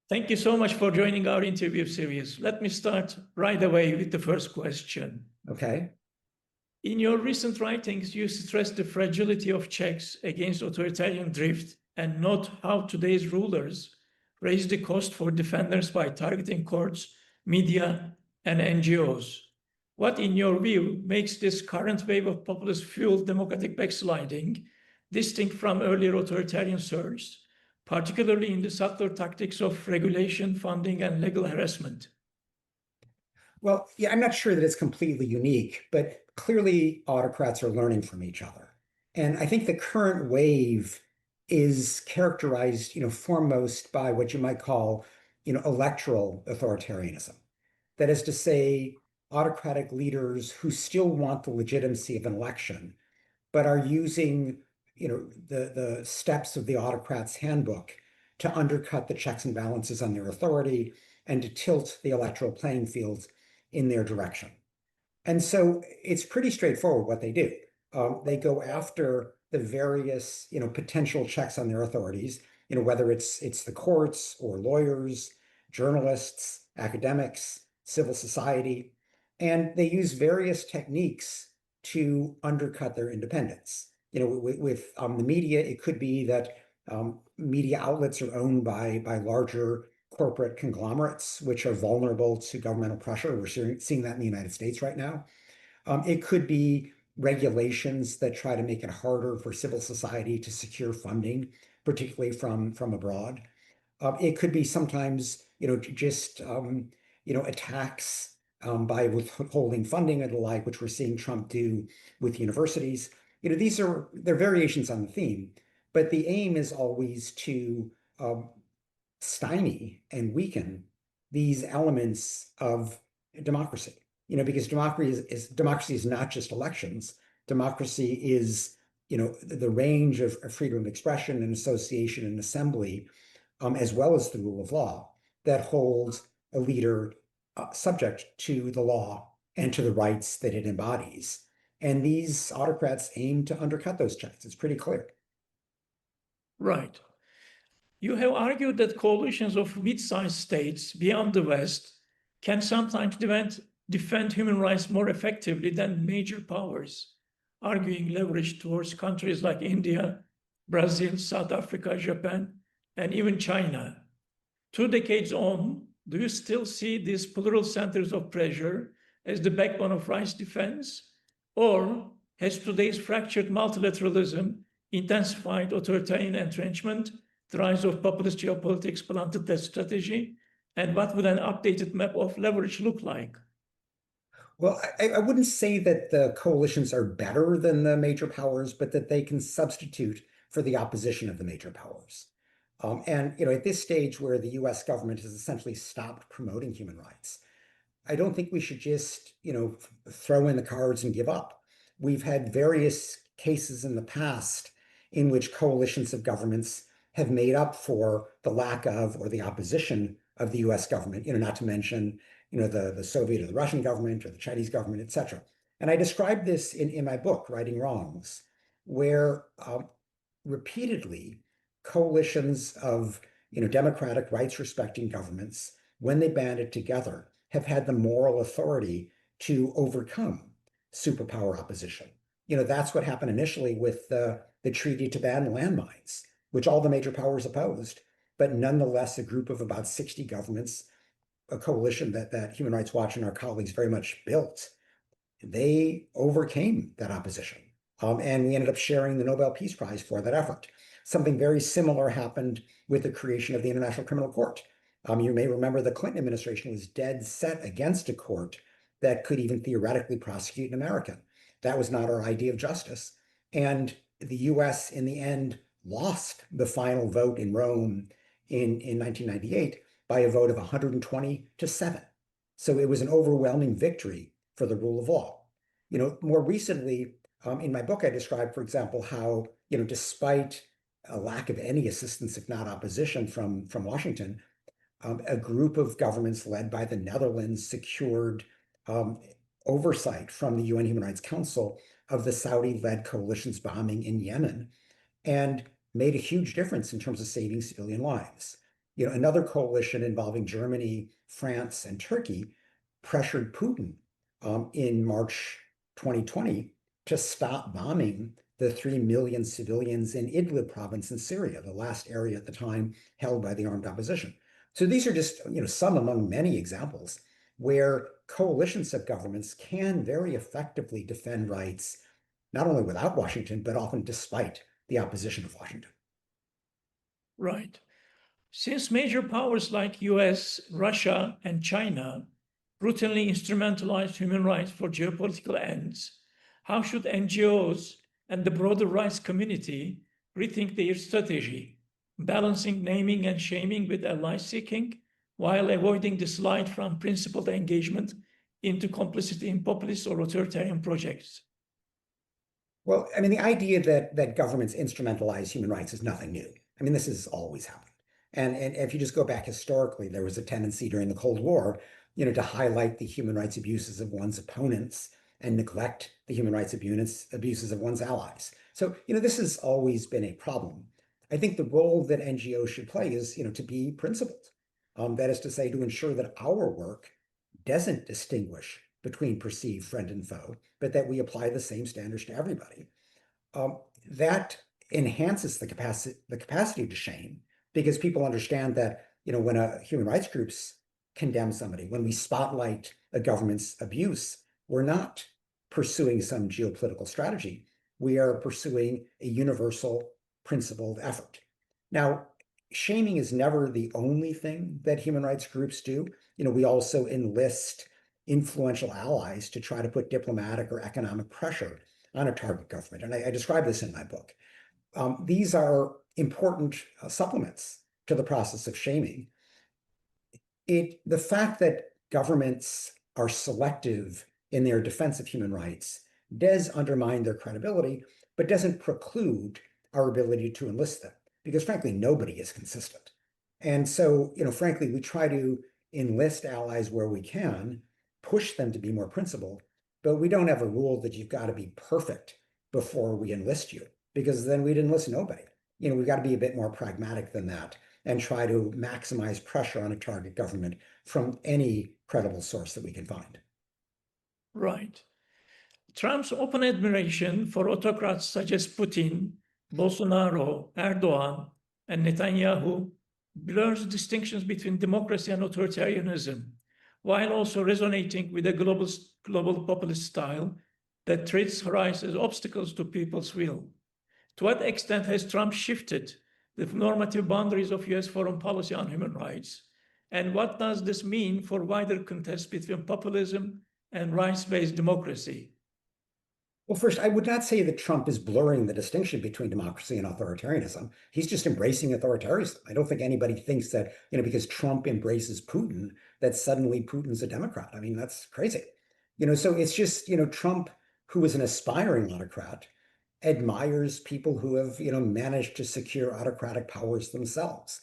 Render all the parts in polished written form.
Thank you so much for joining our interview series. Let me start right away with the first question. Okay. In your recent writings, you stress the fragility of checks against authoritarian drift and note how today's rulers raise the cost for defenders by targeting courts, media, and NGOs. What, in your view, makes this current wave of populist-fueled democratic backsliding distinct from earlier authoritarian surges, particularly in the subtler tactics of regulation, funding, and legal harassment? Well, yeah, I'm not sure that it's completely unique, but clearly autocrats are learning from each other. And I think the current wave is characterized, foremost by what you might call, electoral authoritarianism. That is to say, autocratic leaders who still want the legitimacy of an election, but are using, the steps of the autocrat's handbook to undercut the checks and balances on their authority and to tilt the electoral playing field in their direction. And so it's pretty straightforward what they do. They go after the various, potential checks on their authorities, whether it's the courts or lawyers, journalists, academics, civil society, and they use various techniques to undercut their independence. With the media, it could be that media outlets are owned by larger corporate conglomerates, which are vulnerable to governmental pressure. We're seeing that in the United States right now. It could be regulations that try to make it harder for civil society to secure funding, particularly from abroad. It could be sometimes, just, attacks by withholding funding and the like, which we're seeing Trump do with universities. They're variations on the theme, but the aim is always to stymie and weaken these elements of democracy. Because democracy is not just elections. Democracy is, the range of freedom of expression and association and assembly, as well as the rule of law that holds a leader subject to the law and to the rights that it embodies. And these autocrats aim to undercut those checks. It's pretty clear. Right. You have argued that coalitions of mid-sized states beyond the West can sometimes defend human rights more effectively than major powers, arguing leverage towards countries like India, Brazil, South Africa, Japan, and even China. 2 decades on, do you still see these plural centers of pressure as the backbone of rights defense? Or has today's fractured multilateralism intensified authoritarian entrenchment, the rise of populist geopolitics blunted that strategy? And what would an updated map of leverage look like? Well, I wouldn't say that the coalitions are better than the major powers, but that they can substitute for the opposition of the major powers. And at this stage where the US government has essentially stopped promoting human rights, I don't think we should just, throw in the cards and give up. We've had various cases in the past in which coalitions of governments have made up for the lack of or the opposition of the US government, not to mention, the Soviet or the Russian government or the Chinese government, et cetera. And I describe this in my book, Righting Wrongs, where repeatedly coalitions of democratic rights-respecting governments, when they banded together, have had the moral authority to overcome superpower opposition. That's what happened initially with the treaty to ban landmines, which all the major powers opposed, but nonetheless a group of about 60 governments, a coalition that Human Rights Watch and our colleagues very much built, they overcame that opposition. And we ended up sharing the Nobel Peace Prize for that effort. Something very similar happened with the creation of the International Criminal Court. You may remember the Clinton administration was dead set against a court that could even theoretically prosecute an American. That was not our idea of justice. And the US, in the end, lost the final vote in Rome in 1998 by a vote of 120-7. So it was an overwhelming victory for the rule of law. More recently, in my book, I described, for example, how, despite a lack of any assistance, if not opposition from Washington, a group of governments led by the Netherlands secured oversight from the UN Human Rights Council of the Saudi-led coalition's bombing in Yemen and made a huge difference in terms of saving civilian lives. Another coalition involving Germany, France, and Turkey pressured Putin in March 2020 to stop bombing the 3 million civilians in Idlib province in Syria, the last area at the time held by the armed opposition. So these are just some among many examples where coalitions of governments can very effectively defend rights, not only without Washington, but often despite the opposition of Washington. Right. Since major powers like US, Russia, and China routinely instrumentalize human rights for geopolitical ends, how should NGOs and the broader rights community rethink their strategy, balancing naming and shaming with ally seeking, while avoiding the slide from principled engagement into complicity in populist or authoritarian projects? Well, I mean, the idea that governments instrumentalize human rights is nothing new. I mean, this has always happened. And if you just go back historically, there was a tendency during the Cold War, to highlight the human rights abuses of one's opponents and neglect the human rights abuses of one's allies. So, this has always been a problem. I think the role that NGOs should play is, to be principled. That is to say, to ensure that our work doesn't distinguish between perceived friend and foe, but that we apply the same standards to everybody. That enhances the capacity to shame, because people understand that when a human rights groups condemn somebody, when we spotlight a government's abuse, we're not pursuing some geopolitical strategy. We are pursuing a universal principled effort. Now, shaming is never the only thing that human rights groups do. We also enlist influential allies to try to put diplomatic or economic pressure on a target government. And I describe this in my book. These are important supplements to the process of shaming. The fact that governments are selective in their defense of human rights does undermine their credibility, but doesn't preclude our ability to enlist them, because frankly, nobody is consistent. And so, frankly, we try to enlist allies where we can, push them to be more principled, but we don't have a rule that you've got to be perfect before we enlist you, because then we'd enlist nobody. We've got to be a bit more pragmatic than that and try to maximize pressure on a target government from any credible source that we can find. Right. Trump's open admiration for autocrats such as Putin, Bolsonaro, Erdogan, and Netanyahu blurs distinctions between democracy and authoritarianism, while also resonating with a global populist style that treats rights as obstacles to people's will. To what extent has Trump shifted the normative boundaries of US foreign policy on human rights? And what does this mean for wider contest between populism and rights-based democracy? Well, first, I would not say that Trump is blurring the distinction between democracy and authoritarianism. He's just embracing authoritarianism. I don't think anybody thinks that, because Trump embraces Putin, that suddenly Putin's a Democrat. I mean, that's crazy. So it's just, Trump, who is an aspiring autocrat, admires people who have, managed to secure autocratic powers themselves.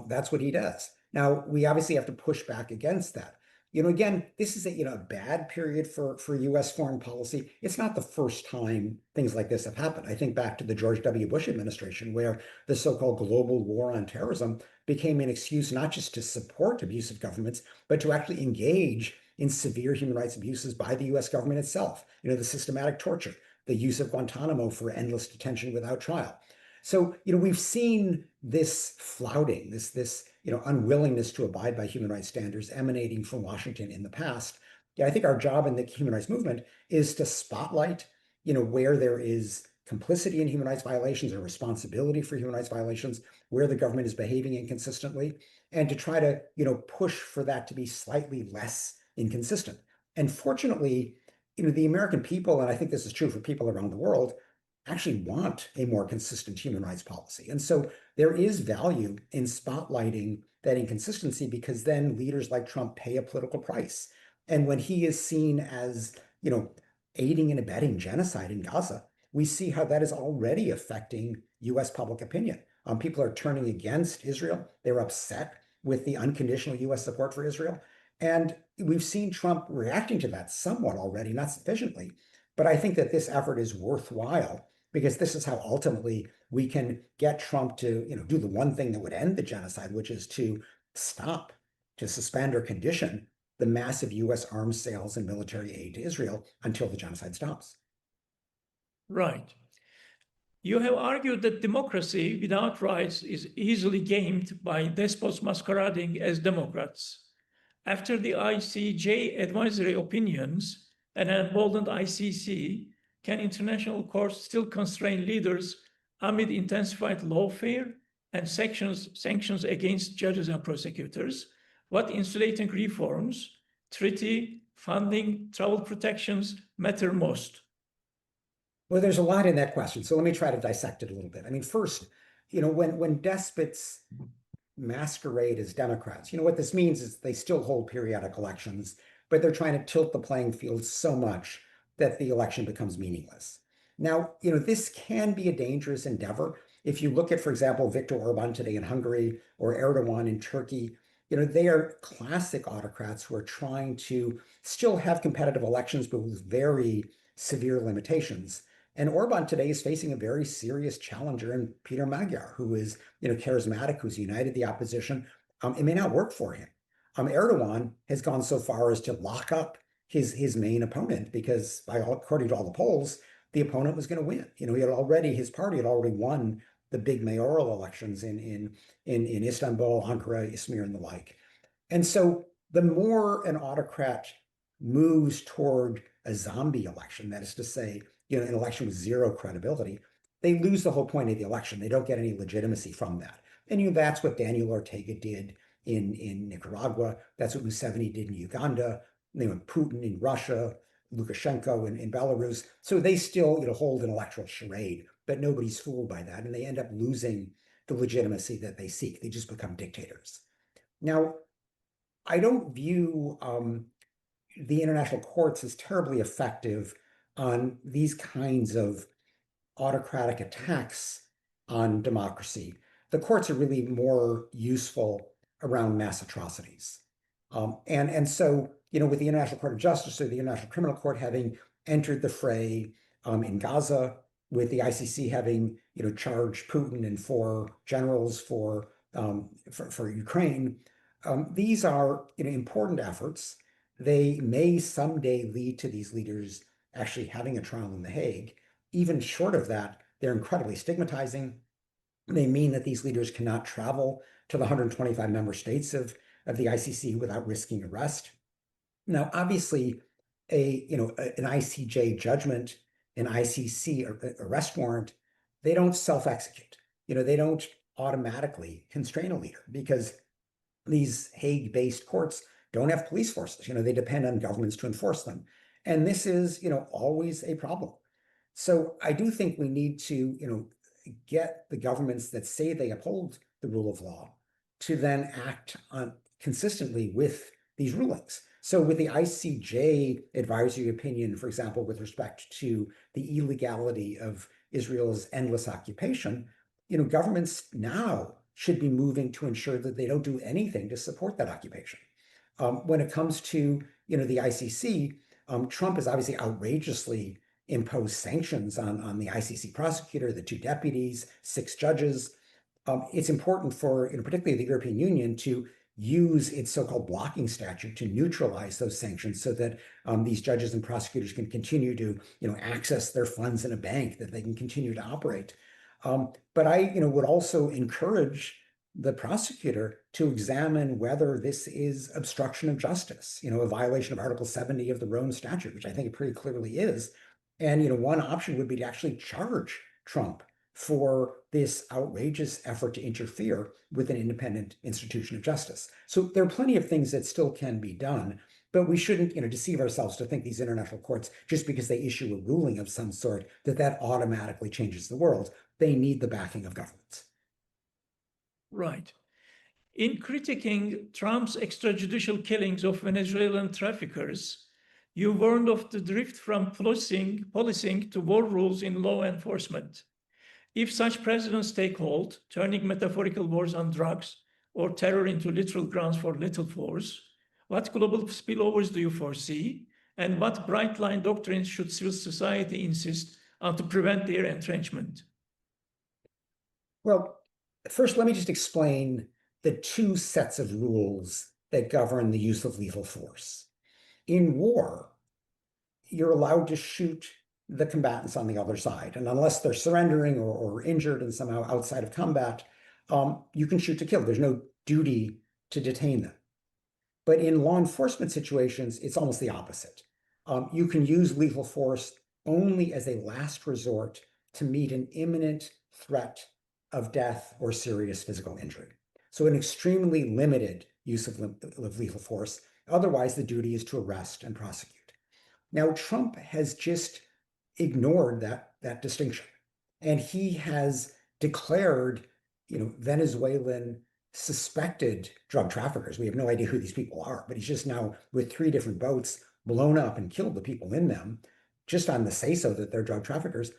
That's what he does. Now, we obviously have to push back against that. Again, this is a bad period for US foreign policy. It's not the first time things like this have happened. I think back to the George W. Bush administration, where the so-called global war on terrorism became an excuse not just to support abusive governments, but to actually engage in severe human rights abuses by the US government itself. The systematic torture, the use of Guantanamo for endless detention without trial. So, we've seen this flouting, this unwillingness to abide by human rights standards emanating from Washington in the past. I think our job in the human rights movement is to spotlight, where there is complicity in human rights violations or responsibility for human rights violations, where the government is behaving inconsistently, and to try to, push for that to be slightly less inconsistent. And fortunately, the American people, and I think this is true for people around the world, actually want a more consistent human rights policy. And so there is value in spotlighting that inconsistency, because then leaders like Trump pay a political price. And when he is seen as, aiding and abetting genocide in Gaza, we see how that is already affecting US public opinion. People are turning against Israel. They're upset with the unconditional US support for Israel. And we've seen Trump reacting to that somewhat already, not sufficiently. But I think that this effort is worthwhile because this is how ultimately we can get Trump to, do the one thing that would end the genocide, which is to stop, to suspend or condition the massive US arms sales and military aid to Israel until the genocide stops. Right. You have argued that democracy without rights is easily gamed by despots masquerading as democrats. After the ICJ advisory opinions and an emboldened ICC, can international courts still constrain leaders amid intensified lawfare and sanctions against judges and prosecutors? What insulating reforms, treaty, funding, travel protections matter most? Well, there's a lot in that question. So let me try to dissect it a little bit. I mean, first, when despots masquerade as Democrats, what this means is they still hold periodic elections, but they're trying to tilt the playing field so much that the election becomes meaningless. Now, this can be a dangerous endeavor. If you look at, for example, Viktor Orban today in Hungary or Erdogan in Turkey, they are classic autocrats who are trying to still have competitive elections, but with very severe limitations. And Orban today is facing a very serious challenger in Peter Magyar, who is, charismatic, who's united the opposition. It may not work for him. Erdogan has gone so far as to lock up his main opponent because, according to all the polls, the opponent was going to win. His party had already won the big mayoral elections in Istanbul, Ankara, Izmir, and the like. And so the more an autocrat moves toward a zombie election, that is to say, an election with zero credibility, they lose the whole point of the election. They don't get any legitimacy from that. And that's what Daniel Ortega did in Nicaragua. That's what Museveni did in Uganda. Putin in Russia, Lukashenko in Belarus. So they still hold an electoral charade, but nobody's fooled by that. And they end up losing the legitimacy that they seek. They just become dictators. Now, I don't view the international courts as terribly effective on these kinds of autocratic attacks on democracy. The courts are really more useful around mass atrocities. And so, with the International Court of Justice or the International Criminal Court having entered the fray in Gaza, with the ICC having, charged Putin and 4 generals for Ukraine, these are, important efforts. They may someday lead to these leaders actually having a trial in The Hague. Even short of that, they're incredibly stigmatizing. They mean that these leaders cannot travel to the 125 member states of the ICC without risking arrest. Now, obviously, an ICJ judgment, an ICC arrest warrant, they don't self-execute. They don't automatically constrain a leader because these Hague-based courts don't have police forces. They depend on governments to enforce them. And this is, always a problem. So I do think we need to, get the governments that say they uphold the rule of law to then act consistently with these rulings. So with the ICJ advisory opinion, for example, with respect to the illegality of Israel's endless occupation, governments now should be moving to ensure that they don't do anything to support that occupation. When it comes to, the ICC, Trump has obviously outrageously imposed sanctions on the ICC prosecutor, the 2 deputies, 6 judges. It's important for, particularly the European Union, to use its so-called blocking statute to neutralize those sanctions so that these judges and prosecutors can continue to, access their funds in a bank, that they can continue to operate. But I, would also encourage the prosecutor to examine whether this is obstruction of justice, a violation of Article 70 of the Rome Statute, which I think it pretty clearly is. And, one option would be to actually charge Trump for this outrageous effort to interfere with an independent institution of justice. So there are plenty of things that still can be done, but we shouldn't, deceive ourselves to think these international courts, just because they issue a ruling of some sort, that automatically changes the world. They need the backing of governments. Right. In critiquing Trump's extrajudicial killings of Venezuelan traffickers, you warned of the drift from policing to war rules in law enforcement. If such precedents take hold, turning metaphorical wars on drugs or terror into literal grounds for lethal force, what global spillovers do you foresee? And what bright line doctrines should civil society insist to prevent their entrenchment? Well, first, let me just explain the two sets of rules that govern the use of lethal force. In war, you're allowed to shoot the combatants on the other side. And unless they're surrendering or injured and somehow outside of combat, you can shoot to kill. There's no duty to detain them. But in law enforcement situations, it's almost the opposite. You can use lethal force only as a last resort to meet an imminent threat of death or serious physical injury. So an extremely limited use of lethal force. Otherwise, the duty is to arrest and prosecute. Now, Trump has just ignored that distinction. And he has declared, Venezuelan suspected drug traffickers. We have no idea who these people are, but he's just now, with 3 different boats, blown up and killed the people in them, just on the say-so that they're drug traffickers.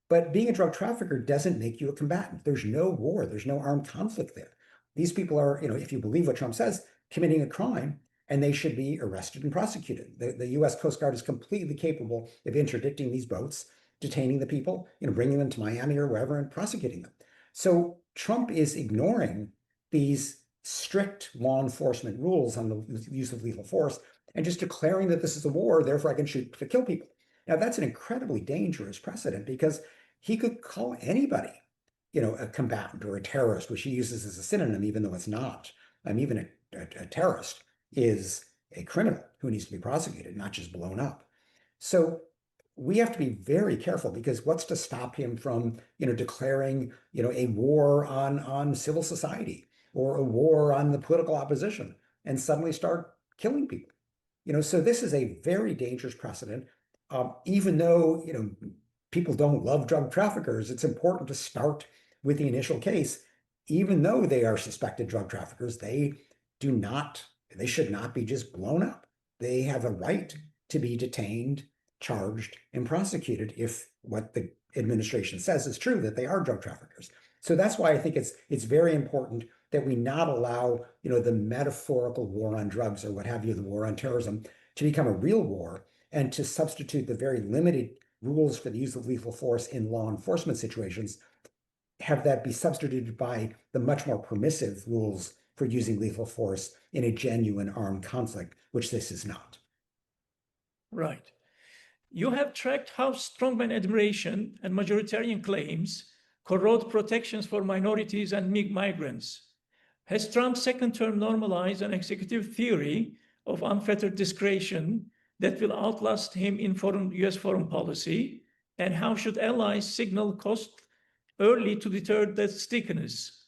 But being a drug trafficker doesn't make you a combatant. There's no war. There's no armed conflict there. These people are, if you believe what Trump says, committing a crime, and they should be arrested and prosecuted. The U.S. Coast Guard is completely capable of interdicting these boats, detaining the people, bringing them to Miami or wherever and prosecuting them. So Trump is ignoring these strict law enforcement rules on the use of lethal force and just declaring that this is a war, therefore I can shoot to kill people. Now, that's an incredibly dangerous precedent because he could call anybody, a combatant or a terrorist, which he uses as a synonym, even though it's not. Even a terrorist is a criminal who needs to be prosecuted, not just blown up. So we have to be very careful because what's to stop him from, declaring, a war on civil society or a war on the political opposition and suddenly start killing people? So this is a very dangerous precedent. Even though, people don't love drug traffickers, it's important to start with the initial case. Even though they are suspected drug traffickers, they should not be just blown up. They have a right to be detained, charged, and prosecuted if what the administration says is true, that they are drug traffickers. So that's why I think it's very important that we not allow, the metaphorical war on drugs or what have you, the war on terrorism, to become a real war, and to substitute the very limited rules for the use of lethal force in law enforcement situations, have that be substituted by the much more permissive rules for using lethal force in a genuine armed conflict, which this is not. Right. You have tracked how strongman admiration and majoritarian claims corrode protections for minorities and migrants. Has Trump's second term normalized an executive theory of unfettered discretion that will outlast him in U.S. foreign policy? And how should allies signal cost early to deter that stickiness?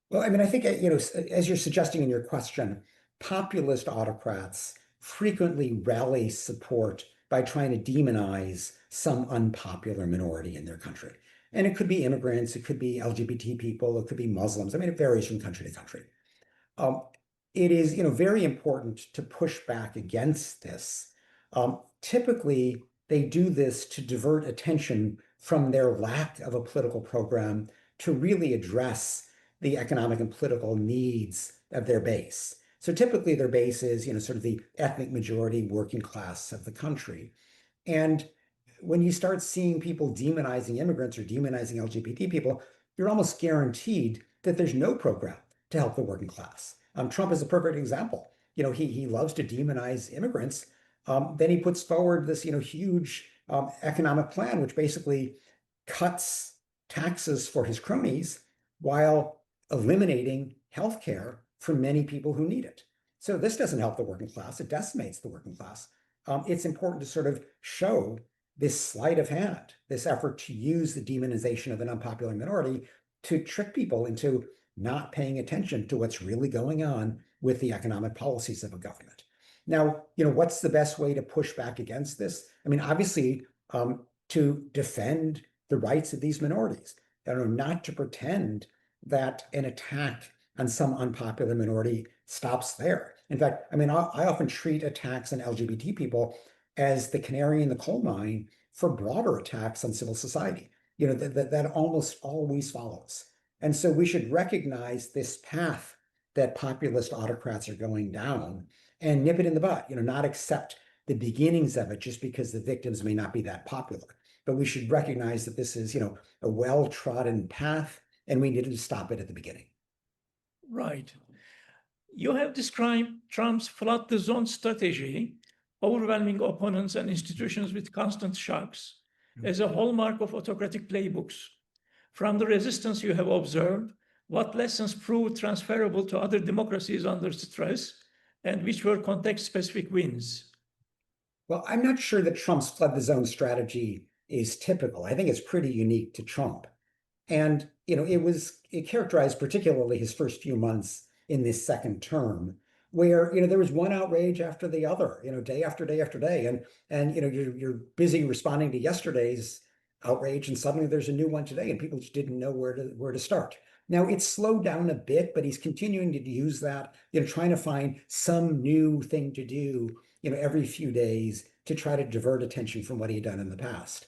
Well, I think, as you're suggesting in your question, populist autocrats frequently rally support by trying to demonize some unpopular minority in their country. And it could be immigrants, it could be LGBT people, it could be Muslims. It varies from country to country. It is, very important to push back against this. Typically, they do this to divert attention from their lack of a political program to really address the economic and political needs of their base. So typically their base is, sort of the ethnic majority working class of the country. And when you start seeing people demonizing immigrants or demonizing LGBT people, you're almost guaranteed that there's no program to help the working class. Trump is a perfect example. He loves to demonize immigrants. Then he puts forward this, huge economic plan, which basically cuts taxes for his cronies while eliminating health care for many people who need it. So this doesn't help the working class. It decimates the working class. It's important to sort of show this sleight of hand, this effort to use the demonization of an unpopular minority to trick people into not paying attention to what's really going on with the economic policies of a government. Now, what's the best way to push back against this? Obviously, to defend the rights of these minorities, not to pretend that an attack on some unpopular minority stops there. In fact, I often treat attacks on LGBT people as the canary in the coal mine for broader attacks on civil society. That almost always follows. And so we should recognize this path that populist autocrats are going down and nip it in the bud, not accept the beginnings of it just because the victims may not be that popular, but we should recognize that this is, a well-trodden path, and we needed to stop it at the beginning. Right. You have described Trump's flood the zone strategy, overwhelming opponents and institutions with constant shocks, as a hallmark of autocratic playbooks. From the resistance you have observed, what lessons prove transferable to other democracies under stress, and which were context-specific wins? Well, I'm not sure that Trump's flood the zone strategy is typical. I think it's pretty unique to Trump. And, it characterized particularly his first few months in this second term, where, there was one outrage after the other, day after day after day. And you're busy responding to yesterday's outrage, and suddenly there's a new one today, and people just didn't know where to start. Now it's slowed down a bit, but he's continuing to use that, trying to find some new thing to do, every few days to try to divert attention from what he had done in the past.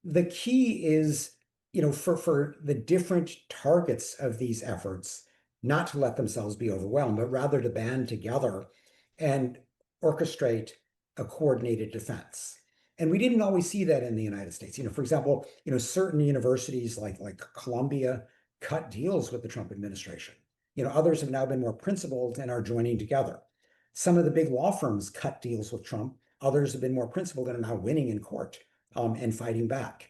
The key is, for the different targets of these efforts, not to let themselves be overwhelmed, but rather to band together and orchestrate a coordinated defense. And we didn't always see that in the United States. For example, certain universities like Columbia cut deals with the Trump administration. Others have now been more principled and are joining together. Some of the big law firms cut deals with Trump. Others have been more principled and are now winning in court and fighting back.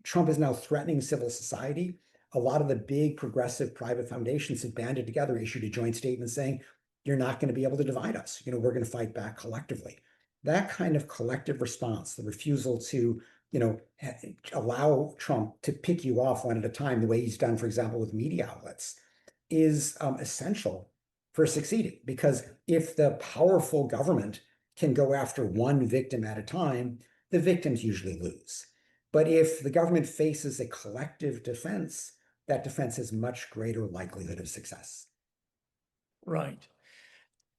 Trump is now threatening civil society. A lot of the big progressive private foundations have banded together, issued a joint statement saying, you're not going to be able to divide us. We're going to fight back collectively. That kind of collective response, the refusal to, allow Trump to pick you off one at a time, the way he's done, for example, with media outlets, is essential for succeeding. Because if the powerful government can go after one victim at a time, the victims usually lose. But if the government faces a collective defense, that defense has much greater likelihood of success. Right.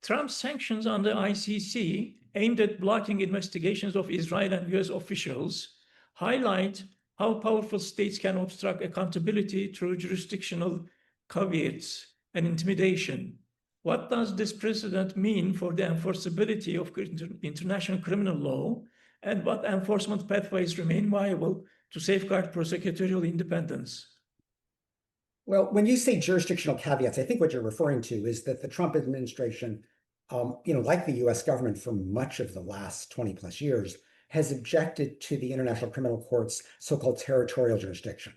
Trump's sanctions on the ICC, aimed at blocking investigations of Israel and US officials, highlight how powerful states can obstruct accountability through jurisdictional caveats and intimidation. What does this precedent mean for the enforceability of international criminal law, and what enforcement pathways remain viable to safeguard prosecutorial independence? Well, when you say jurisdictional caveats, I think what you're referring to is that the Trump administration, like the US government for much of the last 20 plus years, has objected to the International Criminal Court's so-called territorial jurisdiction.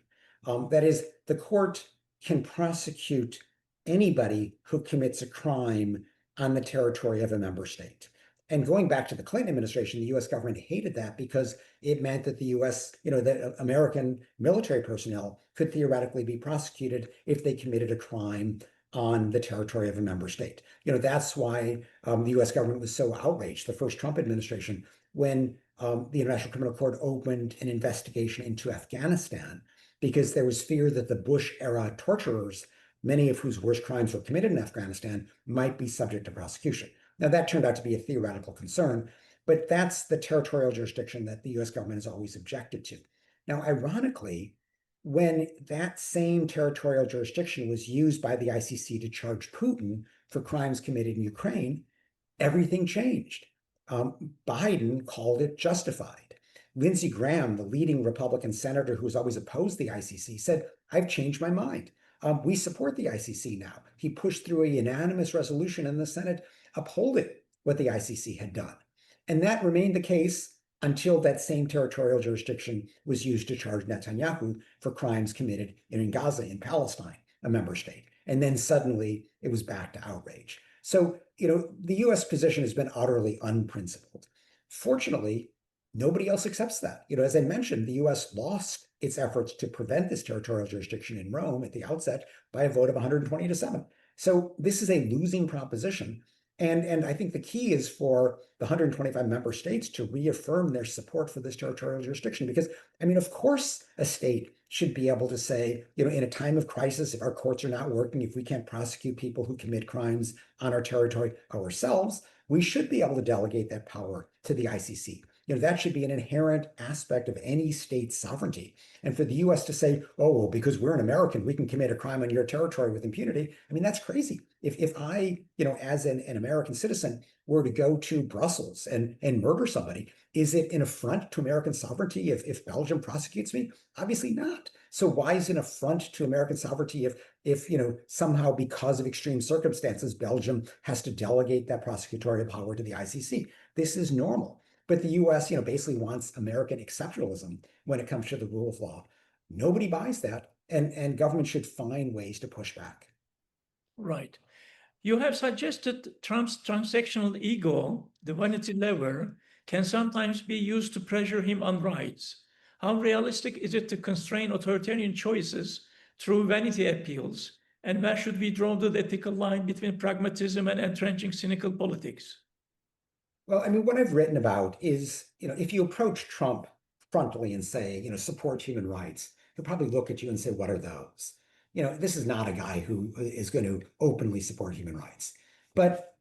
That is, the court can prosecute anybody who commits a crime on the territory of a member state. And going back to the Clinton administration, the US government hated that because it meant that the US, that American military personnel could theoretically be prosecuted if they committed a crime on the territory of a member state. That's why the US government was so outraged, the first Trump administration, when the International Criminal Court opened an investigation into Afghanistan, because there was fear that the Bush-era torturers, many of whose worst crimes were committed in Afghanistan, might be subject to prosecution. Now, that turned out to be a theoretical concern, but that's the territorial jurisdiction that the US government has always objected to. Now, ironically, when that same territorial jurisdiction was used by the ICC to charge Putin for crimes committed in Ukraine, everything changed. Biden called it justified. Lindsey Graham, the leading Republican senator who's always opposed the ICC, said, I've changed my mind. We support the ICC now. He pushed through a unanimous resolution in the Senate upholding what the ICC had done. And that remained the case until that same territorial jurisdiction was used to charge Netanyahu for crimes committed in Gaza, in Palestine, a member state. And then suddenly it was back to outrage. So, the US position has been utterly unprincipled. Fortunately, nobody else accepts that. As I mentioned, the US lost its efforts to prevent this territorial jurisdiction in Rome at the outset by a vote of 120-7. So this is a losing proposition. And I think the key is for the 125 member states to reaffirm their support for this territorial jurisdiction. Because, of course, a state should be able to say, in a time of crisis, if our courts are not working, if we can't prosecute people who commit crimes on our territory ourselves, we should be able to delegate that power to the ICC. That should be an inherent aspect of any state's sovereignty. And for the US to say, oh, well, because we're an American, we can commit a crime on your territory with impunity. I mean, that's crazy. If I, as an American citizen, were to go to Brussels and murder somebody, is it an affront to American sovereignty if Belgium prosecutes me? Obviously not. So why is it an affront to American sovereignty if somehow because of extreme circumstances, Belgium has to delegate that prosecutorial power to the ICC? This is normal. But the US, basically wants American exceptionalism when it comes to the rule of law. Nobody buys that, and government should find ways to push back. Right. You have suggested Trump's transactional ego, the vanity lever, can sometimes be used to pressure him on rights. How realistic is it to constrain authoritarian choices through vanity appeals? And where should we draw the ethical line between pragmatism and entrenching cynical politics? Well, I mean, what I've written about is, if you approach Trump frontally and say, support human rights, he'll probably look at you and say, what are those? This is not a guy who is going to openly support human rights. But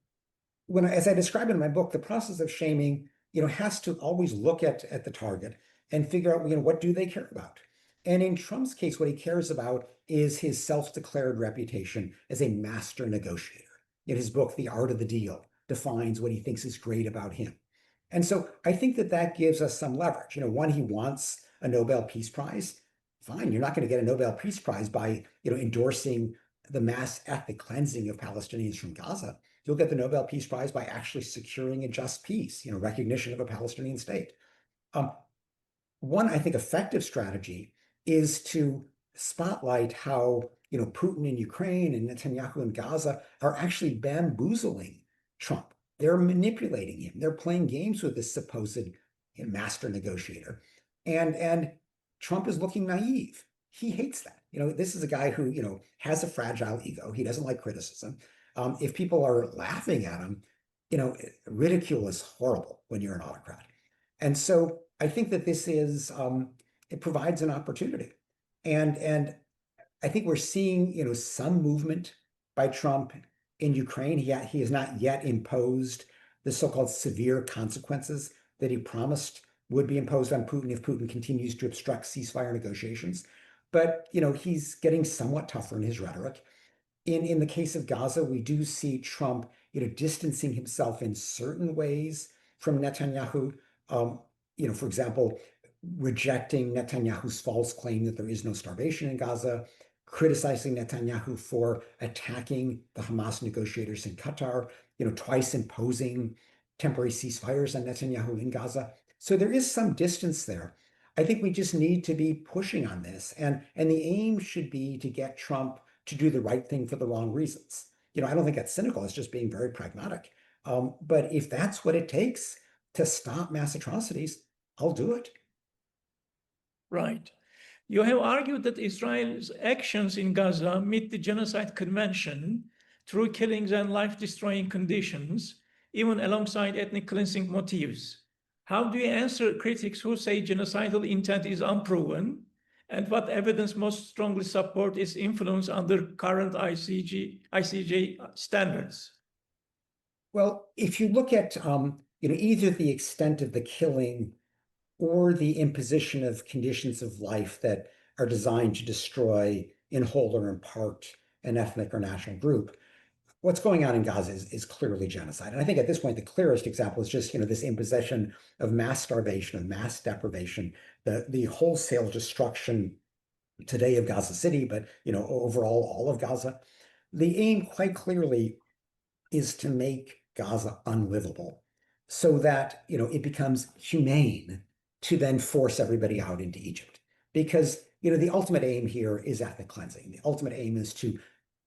as I describe in my book, the process of shaming, has to always look at the target and figure out, what do they care about? And in Trump's case, what he cares about is his self-declared reputation as a master negotiator. In his book, The Art of the Deal, defines what he thinks is great about him. And so I think that gives us some leverage. One, he wants a Nobel Peace Prize. Fine, you're not going to get a Nobel Peace Prize by, endorsing the mass ethnic cleansing of Palestinians from Gaza. You'll get the Nobel Peace Prize by actually securing a just peace, recognition of a Palestinian state. One, I think, effective strategy is to spotlight how, Putin in Ukraine and Netanyahu in Gaza are actually bamboozling Trump. They're manipulating him. They're playing games with this supposed master negotiator. And Trump is looking naive. He hates that. This is a guy who, has a fragile ego. He doesn't like criticism. If people are laughing at him, ridicule is horrible when you're an autocrat. And so I think that this is, it provides an opportunity. And I think we're seeing, some movement by Trump in Ukraine. He has not yet imposed the so-called severe consequences that he promised would be imposed on Putin if Putin continues to obstruct ceasefire negotiations. But, he's getting somewhat tougher in his rhetoric. In the case of Gaza, we do see Trump, distancing himself in certain ways from Netanyahu. For example, rejecting Netanyahu's false claim that there is no starvation in Gaza, criticizing Netanyahu for attacking the Hamas negotiators in Qatar, twice imposing temporary ceasefires on Netanyahu in Gaza. So there is some distance there. I think we just need to be pushing on this. And the aim should be to get Trump to do the right thing for the wrong reasons. I don't think that's cynical. It's just being very pragmatic. But if that's what it takes to stop mass atrocities, I'll do it. Right. You have argued that Israel's actions in Gaza meet the Genocide Convention through killings and life-destroying conditions, even alongside ethnic cleansing motives. How do you answer critics who say genocidal intent is unproven, and what evidence most strongly support its influence under current ICJ standards? Well, if you look at either the extent of the killing or the imposition of conditions of life that are designed to destroy in whole or in part an ethnic or national group, what's going on in Gaza is clearly genocide. And I think at this point, the clearest example is just, this imposition of mass starvation, of mass deprivation, the wholesale destruction today of Gaza City, but, overall, all of Gaza. The aim quite clearly is to make Gaza unlivable so that, it becomes humane to then force everybody out into Egypt. Because, the ultimate aim here is ethnic cleansing. The ultimate aim is to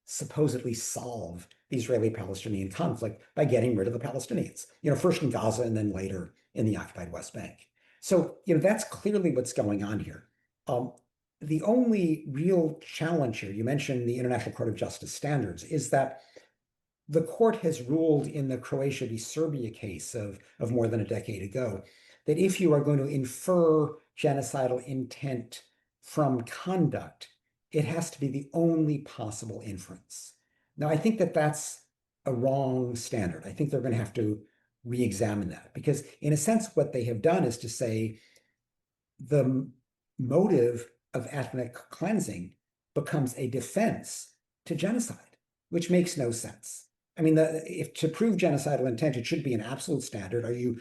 supposedly solve the Israeli-Palestinian conflict by getting rid of the Palestinians, first in Gaza and then later in the occupied West Bank. So, that's clearly what's going on here. The only real challenge here, you mentioned the International Court of Justice standards, is that the court has ruled in the Croatia v. Serbia case of more than a decade ago that if you are going to infer genocidal intent from conduct, it has to be the only possible inference. Now, I think that that's a wrong standard. I think they're going to have to re-examine that. Because in a sense, what they have done is to say the motive of ethnic cleansing becomes a defense to genocide, which makes no sense. I mean, if to prove genocidal intent, it should be an absolute standard. Are you,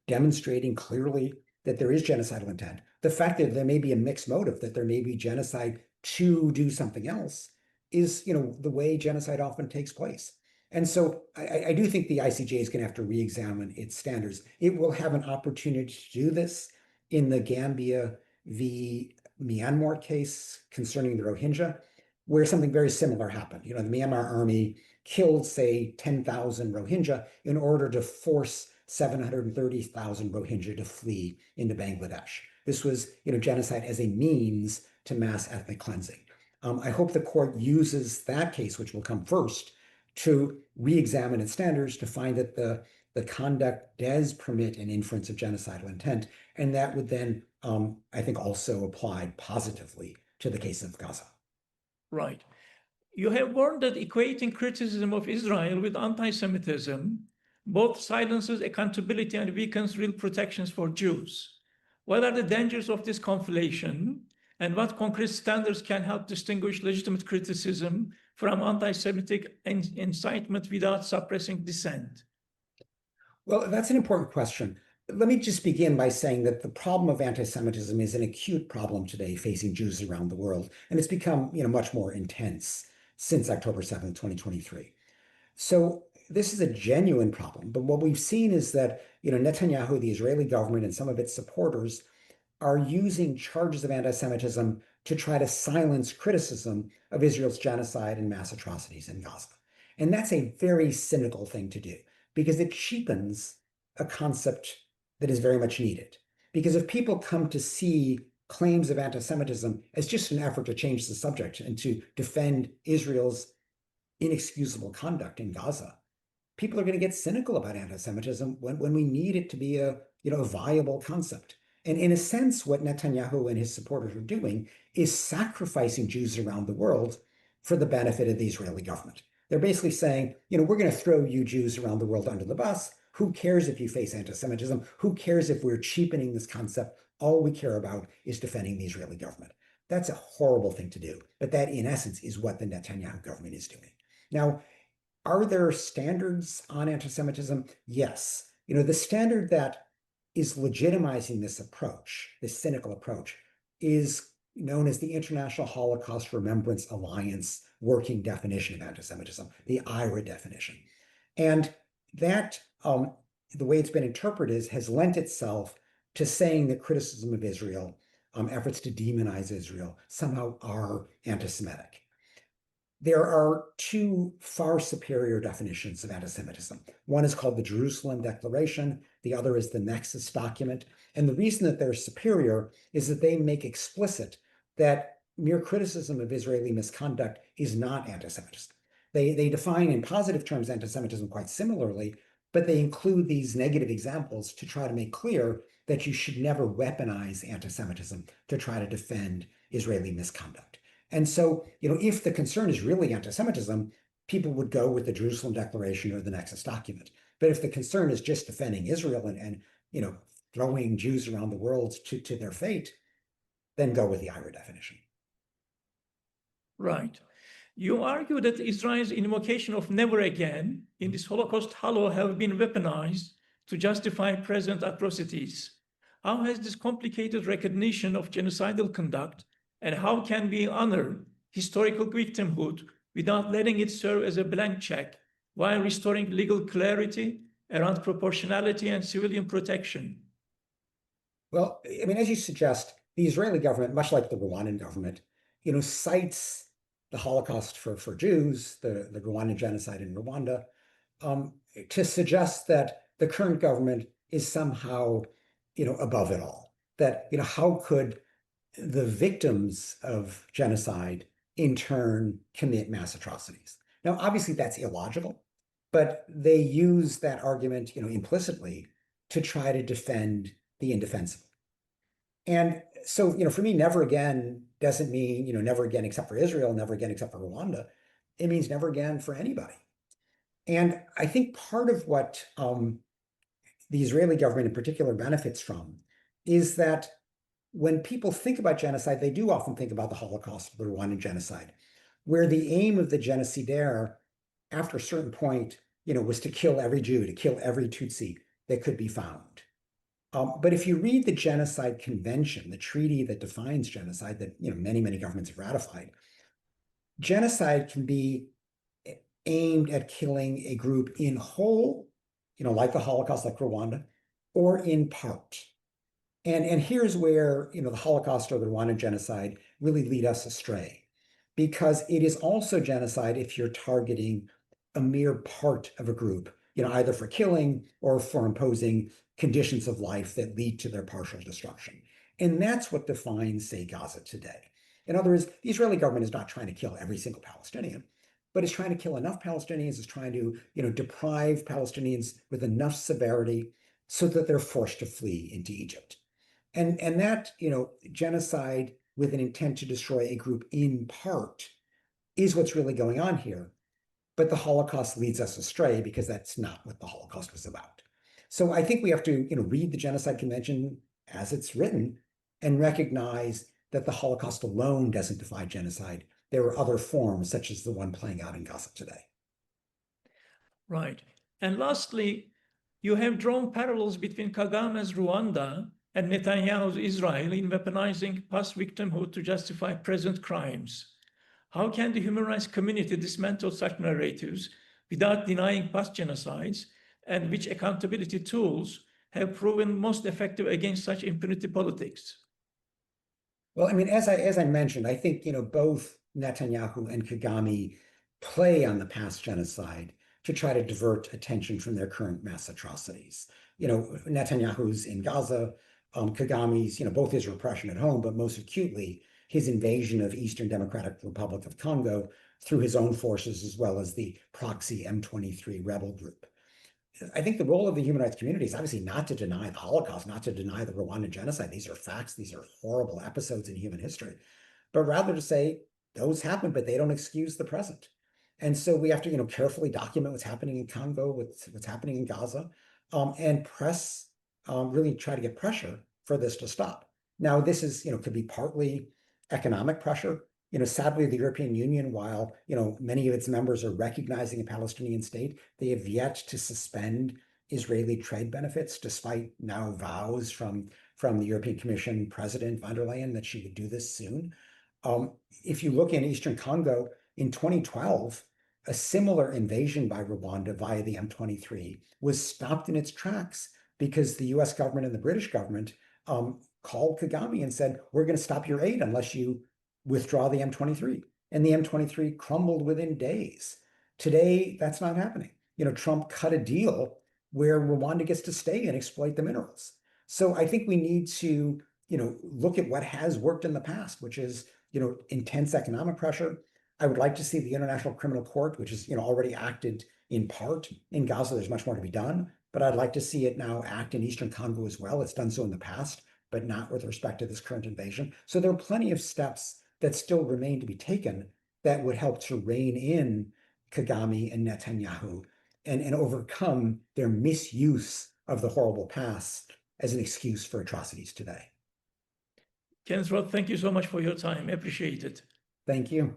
demonstrating clearly that there is genocidal intent? The fact that there may be a mixed motive, that there may be genocide to do something else, is, the way genocide often takes place. And so I do think the ICJ is going to have to re-examine its standards. It will have an opportunity to do this in the Gambia v. Myanmar case concerning the Rohingya, where something very similar happened. The Myanmar army killed, say, 10,000 Rohingya in order to force 730,000 Rohingya to flee into Bangladesh. This was, genocide as a means to mass ethnic cleansing. I hope the court uses that case, which will come first, to re-examine its standards, to find that the conduct does permit an inference of genocidal intent, and that would then, I think, also apply positively to the case of Gaza. Right. You have warned that equating criticism of Israel with anti-Semitism both silences accountability and weakens real protections for Jews. What are the dangers of this conflation, and what concrete standards can help distinguish legitimate criticism from anti-Semitic incitement without suppressing dissent? Well, that's an important question. Let me just begin by saying that the problem of anti-Semitism is an acute problem today facing Jews around the world, and it's become, much more intense since October 7th, 2023. So this is a genuine problem, but what we've seen is that, Netanyahu, the Israeli government, and some of its supporters are using charges of anti-Semitism to try to silence criticism of Israel's genocide and mass atrocities in Gaza. And that's a very cynical thing to do, because it cheapens a concept that is very much needed. Because if people come to see claims of anti-Semitism as just an effort to change the subject and to defend Israel's inexcusable conduct in Gaza, people are going to get cynical about anti-Semitism when we need it to be a viable concept. And in a sense, what Netanyahu and his supporters are doing is sacrificing Jews around the world for the benefit of the Israeli government. They're basically saying, we're going to throw you Jews around the world under the bus. Who cares if you face anti-Semitism? Who cares if we're cheapening this concept? All we care about is defending the Israeli government. That's a horrible thing to do. But that, in essence, is what the Netanyahu government is doing. Now, are there standards on anti-Semitism? Yes. The standard that is legitimizing this approach, this cynical approach, is known as the International Holocaust Remembrance Alliance working definition of anti-Semitism, the IRA definition. And that, the way it's been interpreted, has lent itself to saying that criticism of Israel, efforts to demonize Israel, somehow are anti-Semitic. There are two far superior definitions of anti-Semitism. One is called the Jerusalem Declaration. The other is the Nexus document. And the reason that they're superior is that they make explicit that mere criticism of Israeli misconduct is not anti-Semitism. They define in positive terms anti-Semitism quite similarly, but they include these negative examples to try to make clear that you should never weaponize anti-Semitism to try to defend Israeli misconduct. And so, if the concern is really anti-Semitism, people would go with the Jerusalem Declaration or the Nexus document. But if the concern is just defending Israel and throwing Jews around the world to their fate, then go with the IRA definition. Right. You argue that Israel's invocation of never again in this Holocaust halo have been weaponized to justify present atrocities. How has this complicated recognition of genocidal conduct, and how can we honor historical victimhood without letting it serve as a blank check while restoring legal clarity around proportionality and civilian protection? Well, I mean, as you suggest, the Israeli government, much like the Rwandan government, cites the Holocaust for Jews, the Rwandan genocide in Rwanda, to suggest that the current government is somehow, above it all. That, how could the victims of genocide in turn commit mass atrocities? Now, obviously that's illogical, but they use that argument, implicitly to try to defend the indefensible. And so, for me, never again doesn't mean, never again except for Israel, never again except for Rwanda. It means never again for anybody. And I think part of what the Israeli government in particular benefits from is that when people think about genocide, they do often think about the Holocaust, the Rwandan genocide, where the aim of the genocidaire, after a certain point, was to kill every Jew, to kill every Tutsi that could be found. But if you read the Genocide Convention, the treaty that defines genocide that many, many governments have ratified, genocide can be aimed at killing a group in whole, like the Holocaust, like Rwanda, or in part. And here's where the Holocaust or the Rwandan genocide really lead us astray, because it is also genocide if you're targeting a mere part of a group, either for killing or for imposing conditions of life that lead to their partial destruction. And that's what defines, say, Gaza today. In other words, the Israeli government is not trying to kill every single Palestinian, but it's trying to kill enough Palestinians, is trying to, deprive Palestinians with enough severity so that they're forced to flee into Egypt. And that, genocide with an intent to destroy a group in part is what's really going on here. But the Holocaust leads us astray because that's not what the Holocaust was about. So I think we have to, read the Genocide Convention as it's written and recognize that the Holocaust alone doesn't define genocide. There are other forms, such as the one playing out in Gaza today. Right. And lastly, you have drawn parallels between Kagame's Rwanda and Netanyahu's Israel in weaponizing past victimhood to justify present crimes. How can the human rights community dismantle such narratives without denying past genocides, and which accountability tools have proven most effective against such impunity politics? Well, I mean, as I mentioned, I think, both Netanyahu and Kagame play on the past genocide to try to divert attention from their current mass atrocities. Netanyahu's in Gaza, Kagame's, both his repression at home, but most acutely his invasion of Eastern Democratic Republic of Congo through his own forces, as well as the proxy M23 rebel group. I think the role of the human rights community is obviously not to deny the Holocaust, not to deny the Rwandan genocide. These are facts. These are horrible episodes in human history, but rather to say those happen, but they don't excuse the present. And so we have to, carefully document what's happening in Congo, what's happening in Gaza, and press, really try to get pressure for this to stop. Now, this is, could be partly economic pressure. Sadly, the European Union, while, many of its members are recognizing a Palestinian state, they have yet to suspend Israeli trade benefits, despite now vows from the European Commission President von der Leyen that she would do this soon. If you look in Eastern Congo, in 2012, a similar invasion by Rwanda via the M23 was stopped in its tracks because the US government and the British government called Kagame and said, we're going to stop your aid unless you withdraw the M23. And the M23 crumbled within days. Today, that's not happening. Trump cut a deal where Rwanda gets to stay and exploit the minerals. So I think we need to, look at what has worked in the past, which is, intense economic pressure. I would like to see the International Criminal Court, which is, already acted in part in Gaza. There's much more to be done, but I'd like to see it now act in Eastern Congo as well. It's done so in the past, but not with respect to this current invasion. So there are plenty of steps that still remain to be taken that would help to rein in Kagame and Netanyahu and overcome their misuse of the horrible past as an excuse for atrocities today. Kenneth Roth, thank you so much for your time. Appreciate it. Thank you.